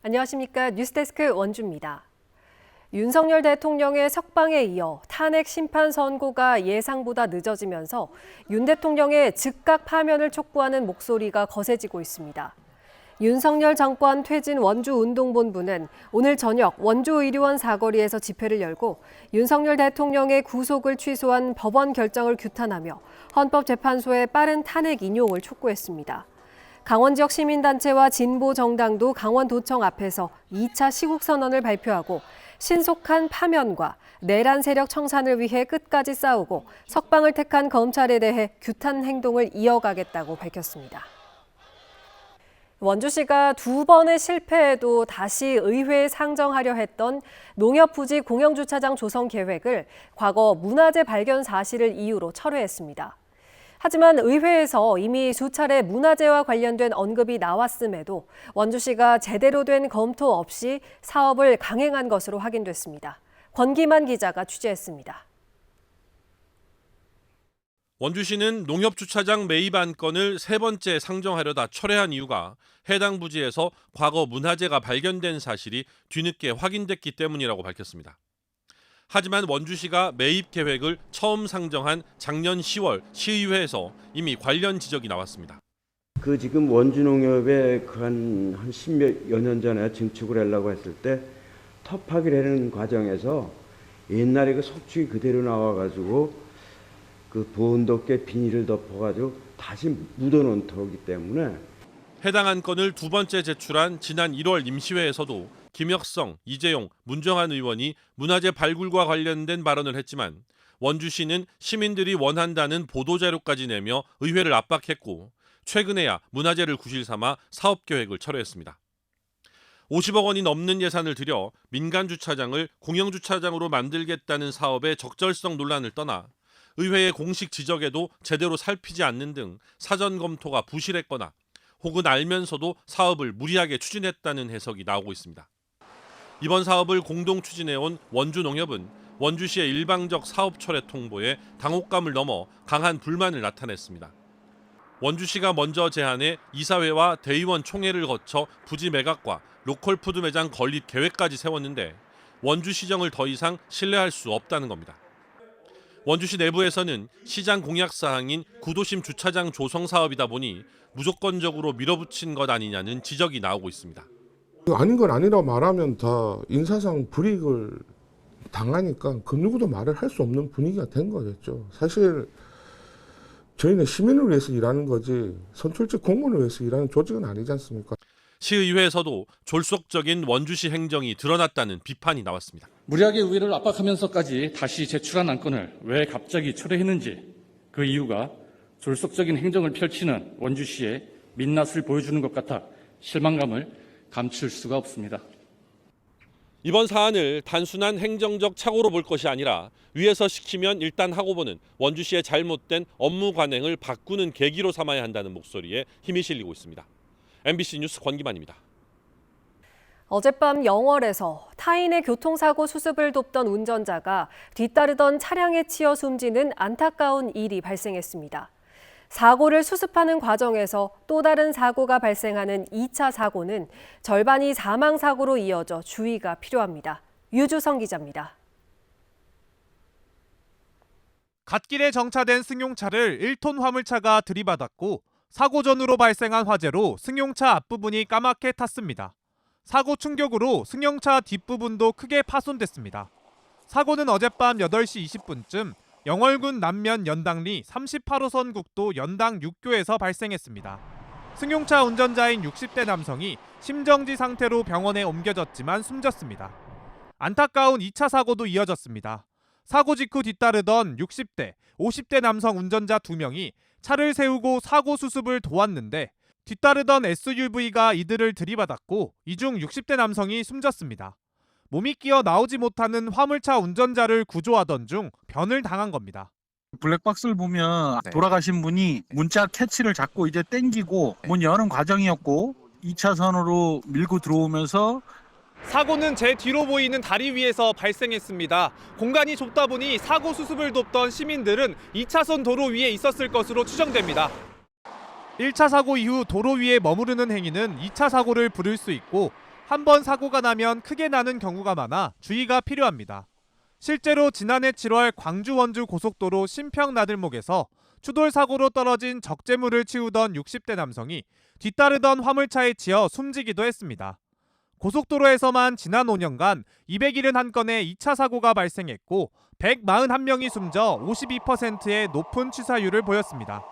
안녕하십니까. 뉴스데스크 원주입니다. 윤석열 대통령의 석방에 이어 탄핵 심판 선고가 예상보다 늦어지면서 윤 대통령의 즉각 파면을 촉구하는 목소리가 거세지고 있습니다. 윤석열 정권 퇴진 원주운동본부는 오늘 저녁 원주의료원 사거리에서 집회를 열고 윤석열 대통령의 구속을 취소한 법원 결정을 규탄하며 헌법재판소의 빠른 탄핵 인용을 촉구했습니다. 강원 지역 시민단체와 진보정당도 강원도청 앞에서 2차 시국선언을 발표하고 신속한 파면과 내란 세력 청산을 위해 끝까지 싸우고 석방을 택한 검찰에 대해 규탄 행동을 이어가겠다고 밝혔습니다. 원주시가 두 번의 실패에도 다시 의회에 상정하려 했던 농협부지 공영주차장 조성 계획을 과거 문화재 발견 사실을 이유로 철회했습니다. 하지만 의회에서 이미 수차례 문화재와 관련된 언급이 나왔음에도 원주시가 제대로 된 검토 없이 사업을 강행한 것으로 확인됐습니다. 권기만 기자가 취재했습니다. 원주시는 농협주차장 매입 안건을 세 번째 상정하려다 철회한 이유가 해당 부지에서 과거 문화재가 발견된 사실이 뒤늦게 확인됐기 때문이라고 밝혔습니다. 하지만 원주시가 매입 계획을 처음 상정한 작년 10월 시의회에서 이미 관련 지적이 나왔습니다. 지금 원주농협에 한 10여 년 전에 증축을 하려고 했을 때 터파기를 하는 과정에서 옛날에 그 석축이 그대로 나와가지고 보온덮개 비닐을 덮어가지고 다시 묻어놓은 터기 때문에 해당 안건을 두 번째 제출한 지난 1월 임시회에서도 김혁성, 이재용, 문정한 의원이 문화재 발굴과 관련된 발언을 했지만 원주시는 시민들이 원한다는 보도자료까지 내며 의회를 압박했고 최근에야 문화재를 구실 삼아 사업계획을 철회했습니다. 50억 원이 넘는 예산을 들여 민간주차장을 공영주차장으로 만들겠다는 사업의 적절성 논란을 떠나 의회의 공식 지적에도 제대로 살피지 않는 등 사전 검토가 부실했거나 혹은 알면서도 사업을 무리하게 추진했다는 해석이 나오고 있습니다. 이번 사업을 공동 추진해온 원주농협은 원주시의 일방적 사업 철회 통보에 당혹감을 넘어 강한 불만을 나타냈습니다. 원주시가 먼저 제안해 이사회와 대의원 총회를 거쳐 부지 매각과 로컬푸드 매장 건립 계획까지 세웠는데 원주시정을 더 이상 신뢰할 수 없다는 겁니다. 원주시 내부에서는 시장 공약 사항인 구도심 주차장 조성 사업이다 보니 무조건적으로 밀어붙인 것 아니냐는 지적이 나오고 있습니다. 아닌 건 아니라고 말하면 다 인사상 불이익을 당하니까 그 누구도 말을 할 수 없는 분위기가 된 거겠죠. 사실 저희는 시민을 위해서 일하는 거지 선출직 공무원을 위해서 일하는 조직은 아니지 않습니까? 시의회에서도 졸속적인 원주시 행정이 드러났다는 비판이 나왔습니다. 무리하게 의회를 압박하면서까지 다시 제출한 안건을 왜 갑자기 철회했는지 그 이유가 졸속적인 행정을 펼치는 원주시의 민낯을 보여주는 것 같아 실망감을 감출 수가 없습니다. 이번 사안을 단순한 행정적 착오로 볼 것이 아니라 위에서 시키면 일단 하고 보는 원주시의 잘못된 업무 관행을 바꾸는 계기로 삼아야 한다는 목소리에 힘이 실리고 있습니다. MBC 뉴스 권기만입니다. 어젯밤 영월에서 타인의 교통사고 수습을 돕던 운전자가 뒤따르던 차량에 치여 숨지는 안타까운 일이 발생했습니다. 사고를 수습하는 과정에서 또 다른 사고가 발생하는 2차 사고는 절반이 사망사고로 이어져 주의가 필요합니다. 유주성 기자입니다. 갓길에 정차된 승용차를 1톤 화물차가 들이받았고 사고 전후로 발생한 화재로 승용차 앞부분이 까맣게 탔습니다. 사고 충격으로 승용차 뒷부분도 크게 파손됐습니다. 사고는 어젯밤 8시 20분쯤 영월군 남면 연당리 38호선 국도 연당 6교에서 발생했습니다. 승용차 운전자인 60대 남성이 심정지 상태로 병원에 옮겨졌지만 숨졌습니다. 안타까운 2차 사고도 이어졌습니다. 사고 직후 뒤따르던 60대, 50대 남성 운전자 2명이 차를 세우고 사고 수습을 도왔는데 뒤따르던 SUV가 이들을 들이받았고 이 중 60대 남성이 숨졌습니다. 몸이 끼어 나오지 못하는 화물차 운전자를 구조하던 중 변을 당한 겁니다. 블랙박스를 보면 돌아가신 분이 문자 캐치를 잡고 이제 땡기고 문 여는 과정이었고 2차선으로 밀고 들어오면서 사고는 제 뒤로 보이는 다리 위에서 발생했습니다. 공간이 좁다 보니 사고 수습을 돕던 시민들은 2차선 도로 위에 있었을 것으로 추정됩니다. 1차 사고 이후 도로 위에 머무르는 행위는 2차 사고를 부를 수 있고 한 번 사고가 나면 크게 나는 경우가 많아 주의가 필요합니다. 실제로 지난해 7월 광주 원주 고속도로 신평나들목에서 추돌 사고로 떨어진 적재물을 치우던 60대 남성이 뒤따르던 화물차에 치여 숨지기도 했습니다. 고속도로에서만 지난 5년간 271건의 2차 사고가 발생했고 141명이 숨져 52%의 높은 취사율을 보였습니다.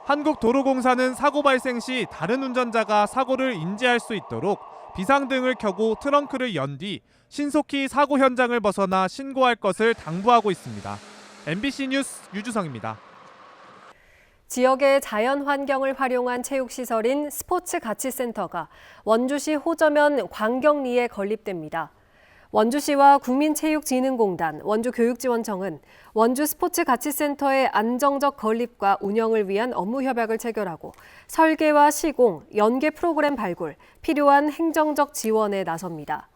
한국도로공사는 사고 발생 시 다른 운전자가 사고를 인지할 수 있도록 비상등을 켜고 트렁크를 연 뒤 신속히 사고 현장을 벗어나 신고할 것을 당부하고 있습니다. MBC 뉴스 유주성입니다. 지역의 자연 환경을 활용한 체육시설인 스포츠가치센터가 원주시 호저면 광경리에 건립됩니다. 원주시와 국민체육진흥공단, 원주교육지원청은 원주 스포츠가치센터의 안정적 건립과 운영을 위한 업무 협약을 체결하고 설계와 시공, 연계 프로그램 발굴, 필요한 행정적 지원에 나섭니다.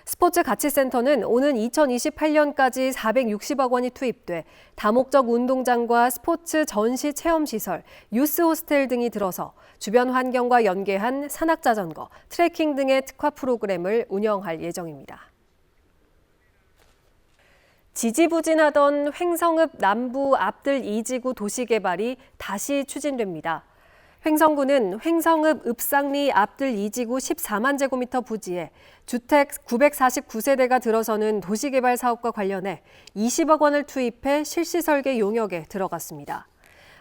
스포츠가치센터는 오는 2028년까지 460억 원이 투입돼 다목적 운동장과 스포츠 전시 체험시설, 유스 호스텔 등이 들어서 주변 환경과 연계한 산악자전거, 트레킹 등의 특화 프로그램을 운영할 예정입니다. 지지부진하던 횡성읍 남부 앞들 2지구 도시개발이 다시 추진됩니다. 횡성구는 횡성읍 읍상리 앞들 2지구 14만 제곱미터 부지에 주택 949세대가 들어서는 도시개발 사업과 관련해 20억 원을 투입해 실시 설계 용역에 들어갔습니다.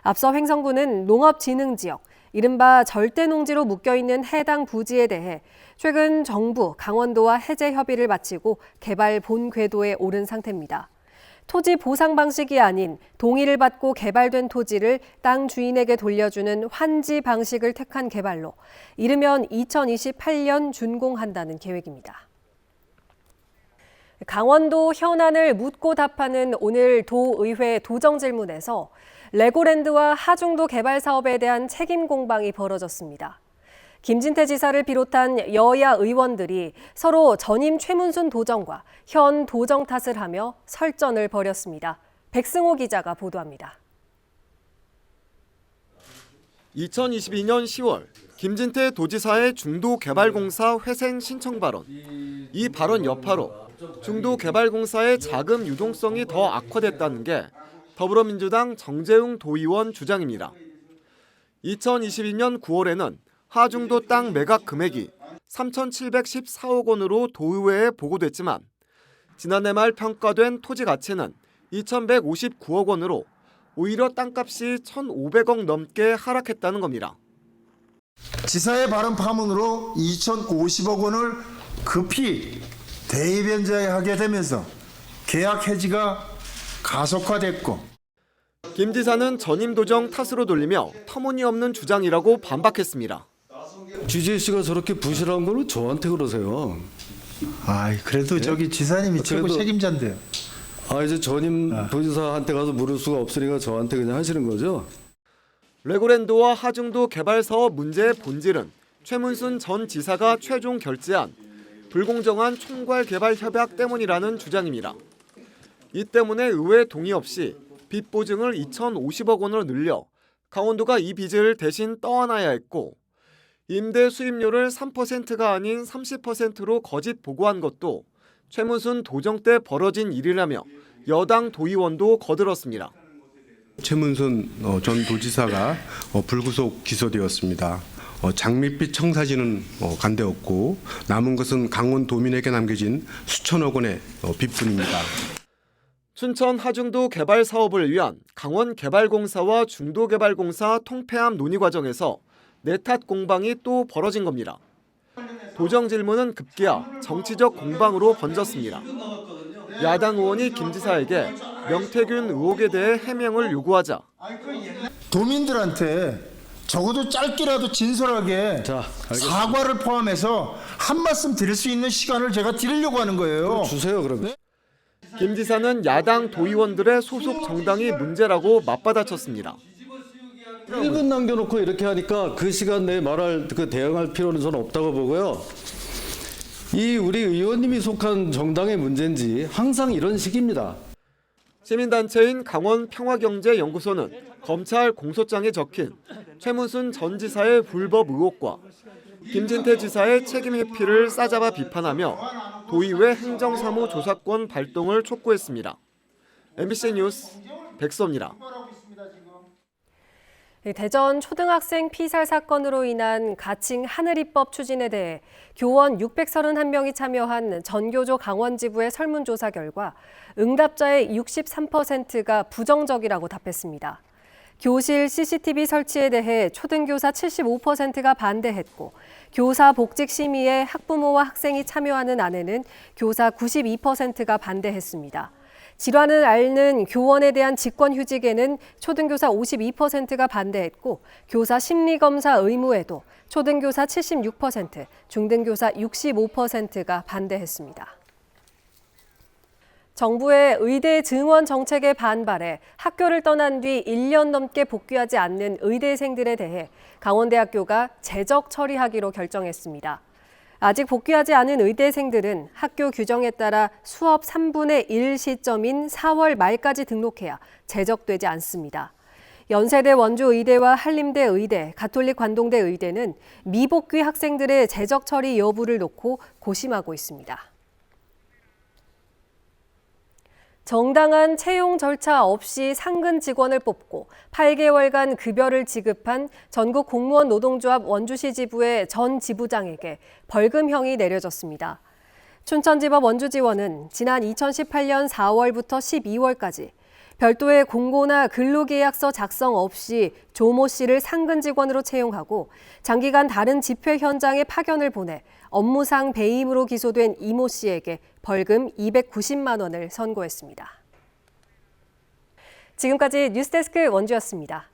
앞서 횡성구는 농업진흥지역, 이른바 절대농지로 묶여있는 해당 부지에 대해 최근 정부, 강원도와 해제 협의를 마치고 개발 본궤도에 오른 상태입니다. 토지 보상 방식이 아닌 동의를 받고 개발된 토지를 땅 주인에게 돌려주는 환지 방식을 택한 개발로 이르면 2028년 준공한다는 계획입니다. 강원도 현안을 묻고 답하는 오늘 도의회 도정질문에서 레고랜드와 하중도 개발 사업에 대한 책임 공방이 벌어졌습니다. 김진태 지사를 비롯한 여야 의원들이 서로 전임 최문순 도정과 현 도정 탓을 하며 설전을 벌였습니다. 백승호 기자가 보도합니다. 2022년 10월 김진태 도지사의 중도개발공사 회생 신청 발언. 이 발언 여파로 중도개발공사의 자금 유동성이 더 악화됐다는 게 더불어민주당 정재웅 도의원 주장입니다. 2022년 9월에는 하중도 땅 매각 금액이 3,714억 원으로 도의회에 보고됐지만 지난해 말 평가된 토지 가치는 2,159억 원으로 오히려 땅값이 1,500억 넘게 하락했다는 겁니다. 지사의 발언 파문으로 2,050억 원을 급히 대변제하게 되면서 계약 해지가 가속화됐고 김 지사는 전임 도정 탓으로 돌리며 터무니없는 주장이라고 반박했습니다. 주지혜 씨가 저렇게 부실한 거는 저한테 그러세요. 아이 그래도 저기 지사님이 최고 책임자인데요. 이제 전임 도지사한테 가서 물을 수가 없으니까 저한테 그냥 하시는 거죠? 레고랜드와 하중도 개발 사업 문제의 본질은 최문순 전 지사가 최종 결재한 불공정한 총괄 개발 협약 때문이라는 주장입니다. 이 때문에 의회 동의 없이 빚 보증을 2,050억 원으로 늘려 강원도가 이 빚을 대신 떠안아야 했고 임대 수입료를 3%가 아닌 30%로 거짓 보고한 것도 최문순 도정 때 벌어진 일이라며 여당 도의원도 거들었습니다. 최문순 전 도지사가 불구속 기소되었습니다. 장밋빛 청사진은 간대없고 남은 것은 강원도민에게 남겨진 수천억 원의 빚뿐입니다. 춘천 하중도 개발 사업을 위한 강원개발공사와 중도개발공사 통폐합 논의 과정에서 내탓 공방이 또 벌어진 겁니다. 도정 질문은 급기야 정치적 공방으로 번졌습니다. 야당 의원이 김 지사에게 명태균 의혹에 대해 해명을 요구하자 도민들한테 적어도 짧게라도 진솔하게 사과를 포함해서 한 말씀 드릴 수 있는 시간을 제가 드리려고 하는 거예요. 주세요 그러면. 김 지사는 야당 도의원들의 소속 정당이 문제라고 맞받아쳤습니다. 1분 남겨놓고 이렇게 하니까 그 시간 내에 대응할 필요는 저는 없다고 보고요. 이 우리 의원님이 속한 정당의 문제인지 항상 이런 식입니다. 시민단체인 강원평화경제연구소는 검찰 공소장에 적힌 최문순 전 지사의 불법 의혹과 김진태 지사의 책임 회피를 싸잡아 비판하며 도의회 행정사무 조사권 발동을 촉구했습니다. MBC 뉴스 백서입니다. 대전 초등학생 피살 사건으로 인한 가칭 하늘이법 추진에 대해 교원 631명이 참여한 전교조 강원지부의 설문조사 결과 응답자의 63%가 부정적이라고 답했습니다. 교실 CCTV 설치에 대해 초등교사 75%가 반대했고 교사 복직 심의에 학부모와 학생이 참여하는 안에는 교사 92%가 반대했습니다. 질환을 앓는 교원에 대한 직권휴직에는 초등교사 52%가 반대했고 교사 심리검사 의무에도 초등교사 76%, 중등교사 65%가 반대했습니다. 정부의 의대 증원 정책에 반발해 학교를 떠난 뒤 1년 넘게 복귀하지 않는 의대생들에 대해 강원대학교가 재적 처리하기로 결정했습니다. 아직 복귀하지 않은 의대생들은 학교 규정에 따라 수업 3분의 1 시점인 4월 말까지 등록해야 재적되지 않습니다. 연세대 원주의대와 한림대 의대, 가톨릭 관동대 의대는 미복귀 학생들의 재적 처리 여부를 놓고 고심하고 있습니다. 정당한 채용 절차 없이 상근 직원을 뽑고 8개월간 급여를 지급한 전국 공무원 노동조합 원주시 지부의 전 지부장에게 벌금형이 내려졌습니다. 춘천지법 원주지원은 지난 2018년 4월부터 12월까지 별도의 공고나 근로계약서 작성 없이 조모 씨를 상근 직원으로 채용하고 장기간 다른 집회 현장에 파견을 보내 업무상 배임으로 기소된 이모 씨에게 벌금 290만 원을 선고했습니다. 지금까지 뉴스데스크 원주였습니다.